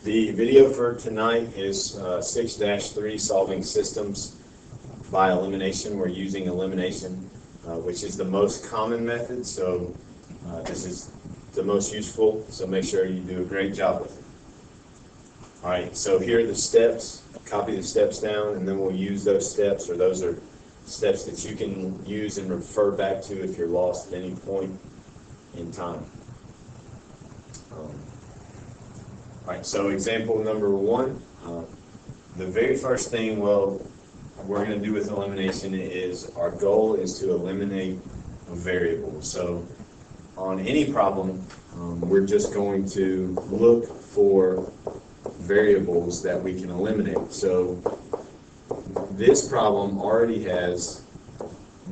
The video for tonight is 6-3 solving systems by elimination. We're using elimination, which is the most common method, so this is the most useful, so make sure you do a great job with it. All right, so here are the steps. Copy the steps down, and then we'll use those steps, or those are steps that you can use and refer back to if you're lost at any point in time. All right, so example number one, the very first thing we're going to do with elimination is our goal is to eliminate a variable. So on any problem, we're just going to look for variables that we can eliminate. So this problem already has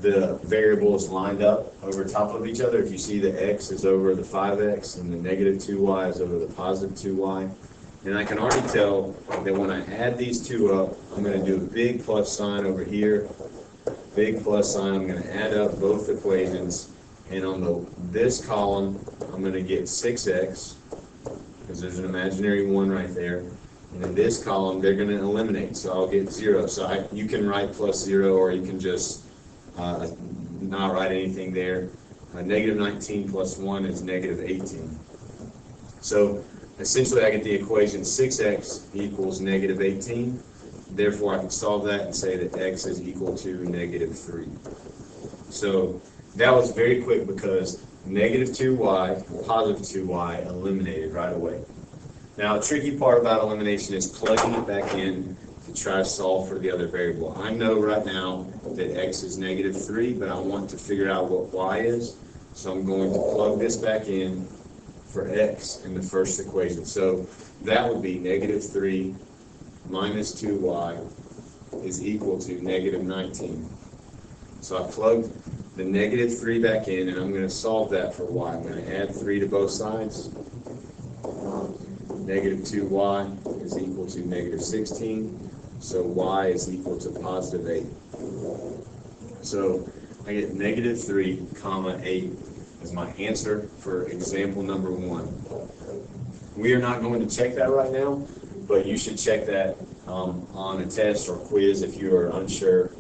the variables lined up over top of each other. If you see, the x is over the 5x and the negative 2y is over the positive 2y. And I can already tell that when I add these two up, I'm going to do a big plus sign over here, big plus sign. I'm going to add up both equations, and on this column, I'm going to get 6x, because there's an imaginary 1 right there. And in this column, they're going to eliminate, so I'll get 0. So you can write plus 0, or you can just not write anything there. Negative 19 plus 1 is negative 18. So essentially, I get the equation 6x equals negative 18. Therefore, I can solve that and say that x is equal to negative 3. So that was very quick because negative 2y and positive 2y eliminated right away. Now, the tricky part about elimination is plugging it back in to try to solve for the other variable. I know right now that x is negative 3, but I want to figure out what y is. So I'm going to plug this back in for x in the first equation. So that would be negative 3 minus 2y is equal to negative 19. So I plugged the negative 3 back in, and I'm going to solve that for y. I'm going to add 3 to both sides. Negative 2y is equal to negative 16. So y is equal to positive 8. So I get negative 3 comma 8 as my answer for example number 1. We are not going to check that right now, but you should check that on a test or quiz if you are unsure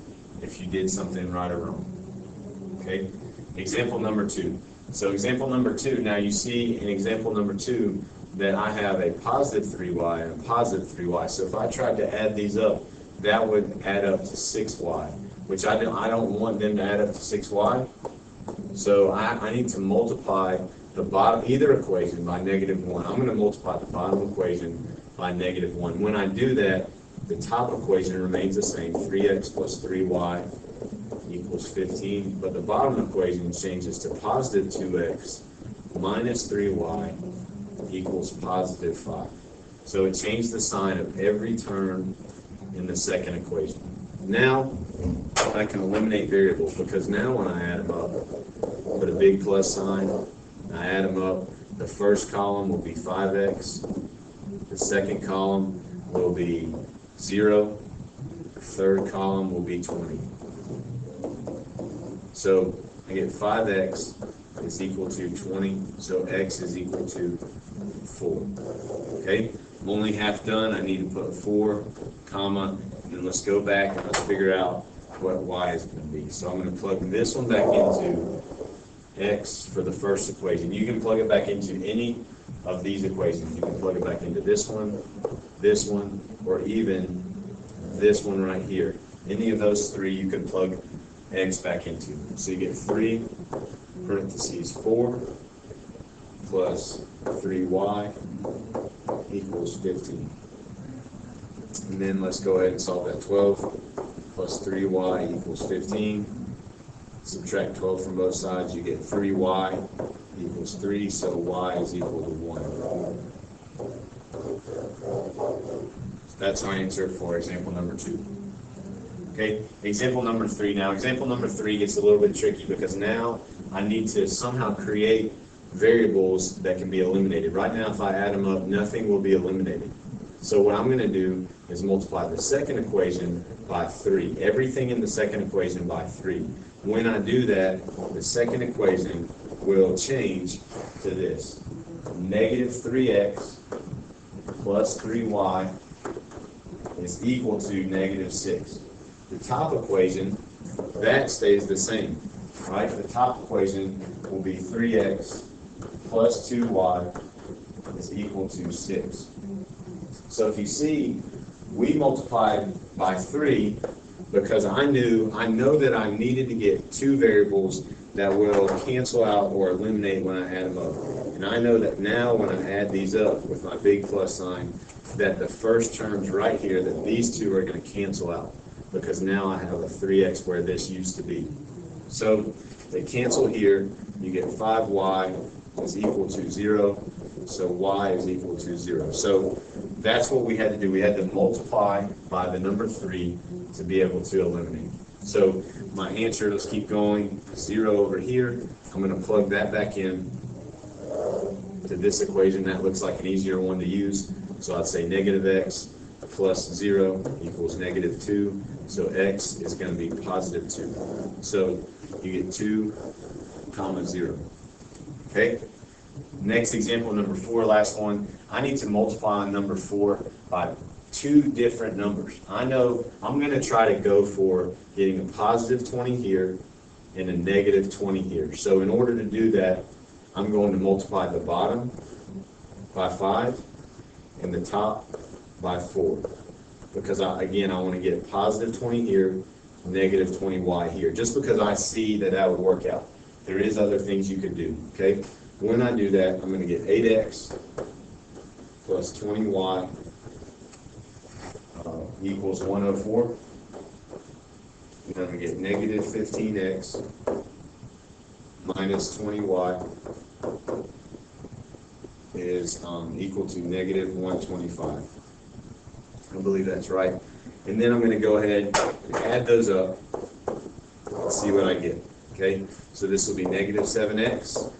if you did something right or wrong. Okay, example number 2. So example number 2, now you see in example number 2 that I have a positive 3y and a positive 3y. So if I tried to add these up, that would add up to 6y, which I don't want them to add up to 6y. So I need to multiply the bottom, either equation by negative 1. I'm going to multiply the bottom equation by negative 1. When I do that, the top equation remains the same, 3x plus 3y equals 15, but the bottom equation changes to positive 2x minus 3y equals positive 5. So it changed the sign of every term in the second equation. Now I can eliminate variables, because now when I add them up, put a big plus sign, I add them up, the first column will be 5x, the second column will be 0, the third column will be 20. So I get 5x is equal to 20, so x is equal to 4. Okay, I'm only half done. I need to put 4, comma, and then let's go back and let's figure out what y is going to be. So I'm going to plug this one back into x for the first equation. You can plug it back into any of these equations. You can plug it back into this one, or even this one right here. Any of those three you can plug x back into. So you get 3 parentheses 4 plus 3y equals 15. And then let's go ahead and solve that. 12 plus 3y equals 15. Subtract 12 from both sides, you get 3y equals 3, so y is equal to 1. That's our answer for example number 2. Okay, example number 3. Now, example number 3 gets a little bit tricky, because now I need to somehow create variables that can be eliminated. Right now, if I add them up, nothing will be eliminated. So what I'm going to do is multiply the second equation by 3. Everything in the second equation by 3. When I do that, the second equation will change to this. Negative 3x plus 3y is equal to negative 6. The top equation, that stays the same, right? The top equation will be 3x plus 2y is equal to 6. So if you see, we multiplied by 3 because I know that I needed to get two variables that will cancel out or eliminate when I add them up. And I know that now when I add these up with my big plus sign, that the first terms right here, that these two are going to cancel out because now I have a 3x where this used to be. So they cancel here, you get 5y is equal to 0, so y is equal to 0. So that's what we had to do. We had to multiply by the number 3 to be able to eliminate. So my answer, let's keep going, 0 over here. I'm going to plug that back in to this equation. That looks like an easier one to use. So I'd say negative x plus 0 equals negative 2. So x is going to be positive 2. So you get 2 comma 0. Okay? Next example, number 4, last one. I need to multiply number 4 by two different numbers. I know I'm going to try to go for getting a positive 20 here and a negative 20 here. So in order to do that, I'm going to multiply the bottom by 5 and the top by 4. Because, I want to get positive 20 here, negative 20y here. Just because I see that that would work out. There is other things you could do, okay? When I do that, I'm going to get 8x plus 20y equals 104. And I'm going to get negative 15x minus 20y is equal to negative 125. I believe that's right. And then I'm going to go ahead and add those up and see what I get. Okay, so this will be negative 7x.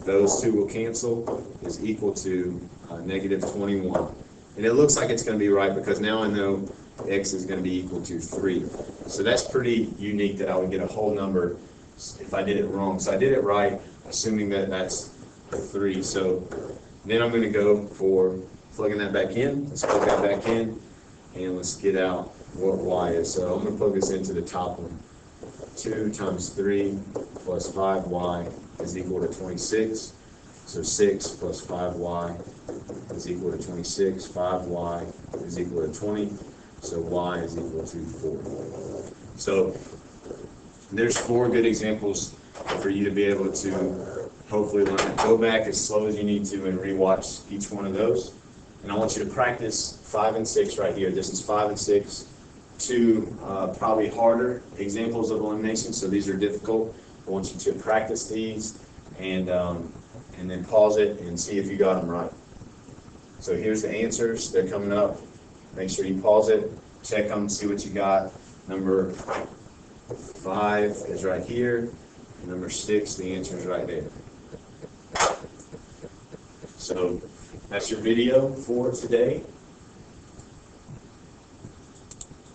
Those two will cancel, is equal to negative 21. And it looks like it's going to be right because now I know x is going to be equal to 3. So that's pretty unique that I would get a whole number if I did it wrong. So I did it right, assuming that that's 3. So then I'm going to go for plugging that back in. Let's plug that back in, and let's get out what y is. So I'm going to plug this into the top one. 2 times 3 plus 5y is equal to 26. So 6 plus 5y is equal to 26. 5y is equal to 20. So y is equal to 4. So there's 4 good examples for you to be able to hopefully learn. Go back as slow as you need to and rewatch each one of those. And I want you to practice 5 and 6 right here. This is 5 and 6. 2 probably harder examples of elimination, so these are difficult. I want you to practice these and then pause it and see if you got them right. So here's the answers. They're coming up. Make sure you pause it, check them, see what you got. Number 5 is right here. Number 6, the answer is right there. So that's your video for today.